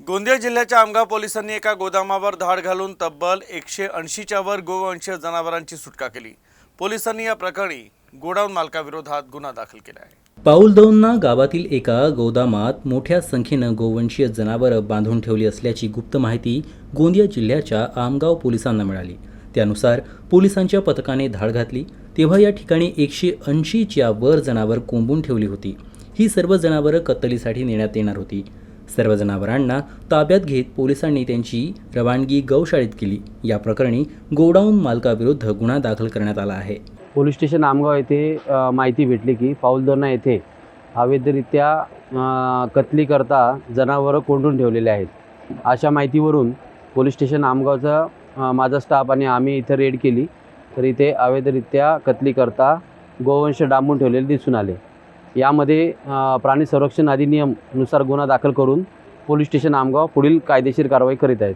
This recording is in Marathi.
गोंदिया जिल्ह्याच्या आमगाव पोलिसांनी एका गोदामावर धाड घालून तब्बल 180च्या वर गोवंशीय जनावरांची सुटका केली। पोलिसांनी या प्रकरणी गोडाऊन मालकाविरोधात गुन्हा दाखल केला आहे। पाऊलदौंना गावातील एका गोदामात मोठ्या संख्येनं गोवंशीय जनावरं बांधून ठेवली असल्याची गुप्त माहिती गोंदिया जिल्ह्याच्या आमगाव पोलिसांना मिळाली। त्यानुसार पोलिसांच्या पथकाने धाड घातली तेव्हा या ठिकाणी 180च्या वर जनावर कोंबून ठेवली होती। ही सर्व जनावरं कत्तलीसाठी नेण्यात येणार होती। सर्व जनावरांना ताब्यात घेत पोलिसांनी त्यांची रवानगी गौशाळेत केली। या प्रकरणी गोडाऊन मालकाविरुद्ध गुन्हा दाखल करण्यात आला आहे। पोलीस स्टेशन आमगाव येथे माहिती भेटली की पाऊलदौंना येथे अवैधरित्या कत्तलीकरता जनावरं कोंडून ठेवलेले आहेत। अशा माहितीवरून पोलीस स्टेशन आमगावचा माझा स्टाफ आणि आम्ही इथे रेड केली तर इथे अवैधरित्या कत्तलीकरता गोवंश डांबून ठेवलेले दिसून आले। यामध्ये प्राणी संरक्षण अधिनियम नुसार गुन्हा दाखल करून पोलीस स्टेशन आमगाव पुढील कायदेशीर कारवाई करीत आहेत।